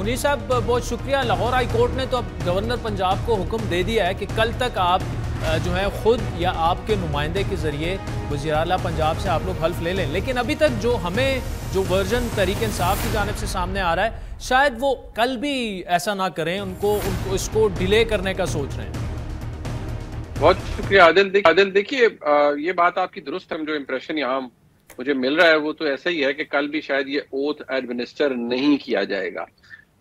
मुनीर साहब बहुत शुक्रिया। लाहौर हाई कोर्ट ने तो अब गवर्नर पंजाब को हुक्म दे दिया है कि कल तक आप जो है खुद या आपके नुमाइंदे के जरिए वज़ीर आला पंजाब से आप लोग हल्फ ले लें, लेकिन अभी तक जो वर्जन तहरीक इंसाफ की जानिब से सामने आ रहा है शायद वो कल भी ऐसा ना करें, उनको इसको डिले करने का सोच रहे हैं। बहुत शुक्रिया आदिल। देखिए ये बात आपकी दुरुस्त है। जो इम्प्रेशन यहाँ मुझे मिल रहा है वो तो ऐसा ही है कि कल भी शायद ये ओथ एडमिनिस्टर नहीं किया जाएगा।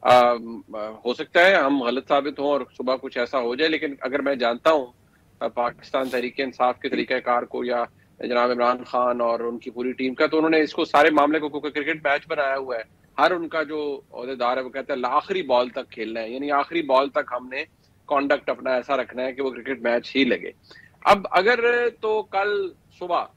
हो सकता है हम गलत साबित हों और सुबह कुछ ऐसा हो जाए, लेकिन अगर मैं जानता हूँ पाकिस्तान तहरीक इंसाफ के तरीक़ाकार को या जनाब इमरान खान और उनकी पूरी टीम का, तो उन्होंने इसको सारे मामले को क्रिकेट मैच बनाया हुआ है। हर उनका जो ओहदेदार है वो कहता है आखिरी बॉल तक खेलना है, यानी आखिरी बॉल तक हमने कॉन्डक्ट अपना ऐसा रखना है कि वो क्रिकेट मैच ही लगे। अब अगर तो कल सुबह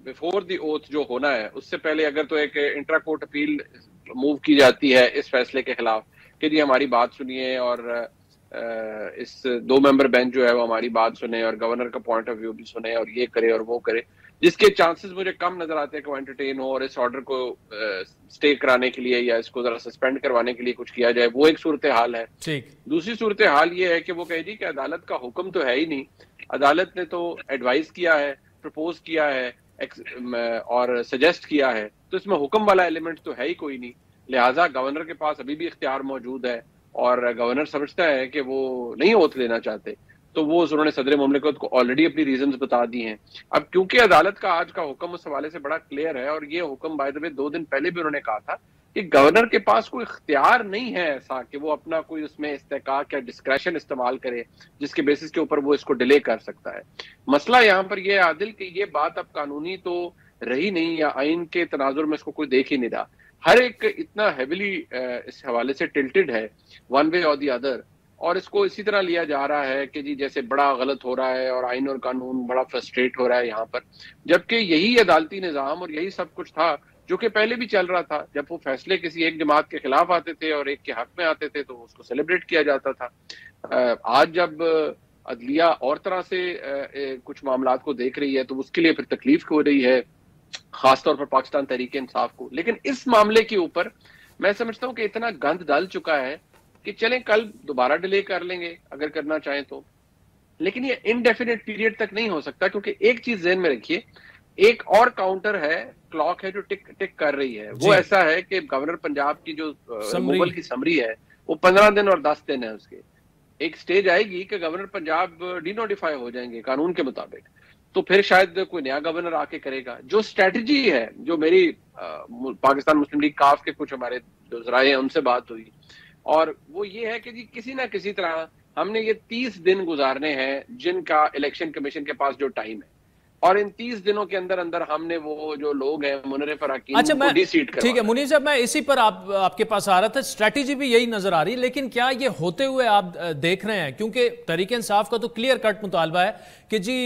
बिफोर द ओथ जो होना है उससे पहले अगर तो एक इंट्रा कोर्ट अपील मूव की जाती है इस फैसले के खिलाफ कि जी हमारी बात सुनिए और इस 2 मेंबर बेंच जो है वो हमारी बात सुने और गवर्नर का पॉइंट ऑफ व्यू भी सुने और ये करे और वो करे, जिसके चांसेस मुझे कम नजर आते हैं कि वो एंटरटेन हो और इस ऑर्डर को स्टे कराने के लिए या इसको जरा सस्पेंड करवाने के लिए कुछ किया जाए। वो एक सूरत हाल है। दूसरी सूरत हाल ये है कि वो कहे जी कि अदालत का हुक्म तो है ही नहीं, अदालत ने तो एडवाइस किया है, प्रपोज किया है और सजेस्ट किया है, तो इसमें हुक्म वाला एलिमेंट तो है ही कोई नहीं। लिहाजा गवर्नर के पास अभी भी इख्तियार मौजूद है और गवर्नर समझता है कि वो नहीं ओथ लेना चाहते, तो वो उन्होंने सदर मुमलिकत को ऑलरेडी अपनी रीजंस बता दी हैं। अब क्योंकि अदालत का आज का हुक्म उस हवाले से बड़ा क्लियर है और ये हुक्म बाय द वे 2 दिन पहले भी उन्होंने कहा था कि गवर्नर के पास कोई इख्तियार नहीं है ऐसा कि वो अपना कोई उसमें इस्तेकाक या डिस्क्रेशन इस्तेमाल करे जिसके बेसिस के ऊपर वो इसको डिले कर सकता है। मसला यहाँ पर यह है आदिल कि ये बात अब कानूनी तो रही नहीं या आइन के तनाजुर में इसको कोई देख ही नहीं रहा। हर एक इतना हेविली इस हवाले से टिल्टेड है वन वे और दी अदर, और इसको इसी तरह लिया जा रहा है कि जी जैसे बड़ा गलत हो रहा है और आइन और कानून बड़ा फ्रस्ट्रेट हो रहा है यहाँ पर, जबकि यही अदालती निज़ाम और यही सब कुछ था जो कि पहले भी चल रहा था। जब वो फैसले किसी एक जमात के खिलाफ आते थे और एक के हक में आते थे तो उसको सेलिब्रेट किया जाता था। आज जब अदलिया और तरह से कुछ मामलात को देख रही है तो उसके लिए फिर तकलीफ हो रही है, खासतौर पर पाकिस्तान तहरीक इंसाफ को। लेकिन इस मामले के ऊपर मैं समझता हूँ कि इतना गंद डाल चुका है कि चलें कल दोबारा डिले कर लेंगे अगर करना चाहें तो, लेकिन ये इनडेफिनेट पीरियड तक नहीं हो सकता, क्योंकि एक चीज ज़हन में रखिए, एक और काउंटर है, क्लॉक है जो टिक टिक कर रही है। वो ऐसा है कि गवर्नर पंजाब की जो रिमूवल की समरी है वो 15 दिन और 10 दिन है। उसके एक स्टेज आएगी कि गवर्नर पंजाब डिनोटिफाई हो जाएंगे कानून के मुताबिक, तो फिर शायद कोई नया गवर्नर आके करेगा। जो स्ट्रेटजी है, जो मेरी पाकिस्तान मुस्लिम लीग काफ के कुछ हमारे जो ज़राए हैं उनसे बात हुई, और वो ये है कि जी किसी ना किसी तरह हमने ये 30 दिन गुजारने हैं जिनका इलेक्शन कमीशन के पास जो टाइम है, और इन 30 दिनों के अंदर अंदर हमने वो जो लोग हैं मुनरिफ अराकीन को डी-सीट करवाना। ठीक है मुनीर साहब, मैं इसी पर आपके पास आ रहा था। स्ट्रैटेजी भी यही नजर आ रही है, लेकिन क्या ये होते हुए आप देख रहे हैं, क्योंकि तहरीक इंसाफ का तो क्लियर कट मुतालबा है कि जी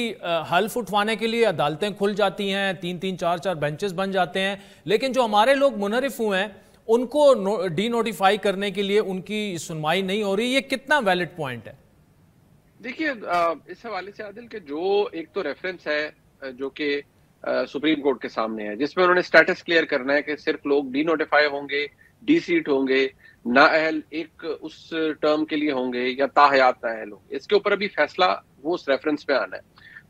हल्फ उठवाने के लिए अदालतें खुल जाती हैं, 3-3 4-4 बेंचेस बन जाते हैं, लेकिन जो हमारे लोग मुनरिफ हुए हैं उनको डी नोटिफाई करने के लिए उनकी सुनवाई नहीं हो रही। ये कितना वैलिड पॉइंट है? देखिए इस हवाले से आदिल के जो एक तो रेफरेंस है जो कि सुप्रीम कोर्ट के सामने है, जिसमें उन्होंने स्टेटस क्लियर करना है कि सिर्फ लोग डी नोटिफाई होंगे, डी सीट होंगे, नाअहल एक उस टर्म के लिए होंगे या ताहयात नाअहल होंगे। इसके ऊपर अभी फैसला वो उस रेफरेंस पे आना है।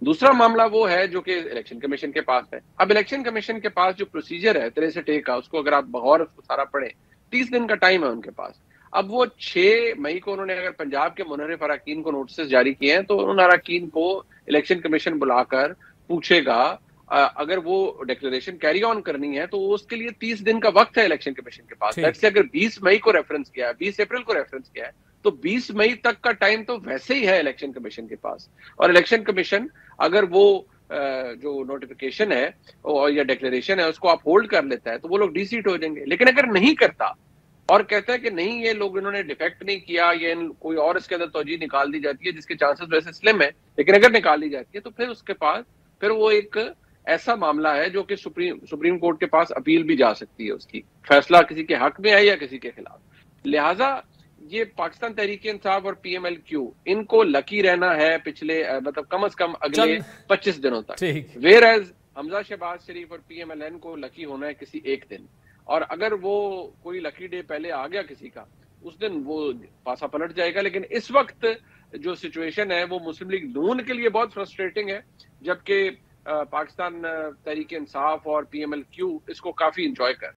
दूसरा मामला वो है जो कि इलेक्शन कमीशन के पास है। अब इलेक्शन कमीशन के पास जो प्रोसीजर है 63 का, उसको अगर आप बगौर उसको सारा पढ़े, 30 दिन का टाइम है उनके पास। अब वो 6 मई को उन्होंने अगर पंजाब के मुनरिफ अराकीन को नोटिस जारी किए हैं तो उन अराकीन को इलेक्शन कमीशन बुलाकर पूछेगा, अगर वो डिक्लेरेशन कैरी ऑन करनी है तो उसके लिए 30 दिन का वक्त है इलेक्शन कमीशन के पास। से अगर 20 मई को रेफरेंस किया है, 20 अप्रैल को रेफरेंस किया है, तो 20 मई तक का टाइम तो वैसे ही है इलेक्शन कमीशन के पास। और इलेक्शन कमीशन अगर वो जो नोटिफिकेशन है और या डिक्लेरेशन है उसको आप होल्ड कर लेता है तो वो लोग डी सीट हो जाएंगे। लेकिन अगर नहीं करता और कहता है कि नहीं ये लोग इन्होंने डिफेक्ट नहीं किया, ये कोई और इसके अंदर तौजीह निकाल दी जाती है जिसके चांसेस वैसे स्लिम है, लेकिन अगर निकाल दी जाती है तो फिर उसके पास फिर वो एक ऐसा मामला है जो कि सुप्रीम कोर्ट के पास अपील भी जा सकती है, उसकी फैसला किसी के हक में है या किसी के खिलाफ। लिहाजा ये पाकिस्तान तहरीक इंसाफ और PMLQ इनको लकी रहना है पिछले मतलब कम से कम अगले 25 दिनों तक, वेयर एज हमजा शहबाज शरीफ और PMLN को लकी होना है किसी एक दिन। और अगर वो कोई लकी डे पहले आ गया किसी का, उस दिन वो पासा पलट जाएगा। लेकिन इस वक्त जो सिचुएशन है वो मुस्लिम लीग नून के लिए बहुत फ्रस्ट्रेटिंग है, जबकि पाकिस्तान तहरीक इंसाफ और PMLQ इसको काफी इंजॉय कर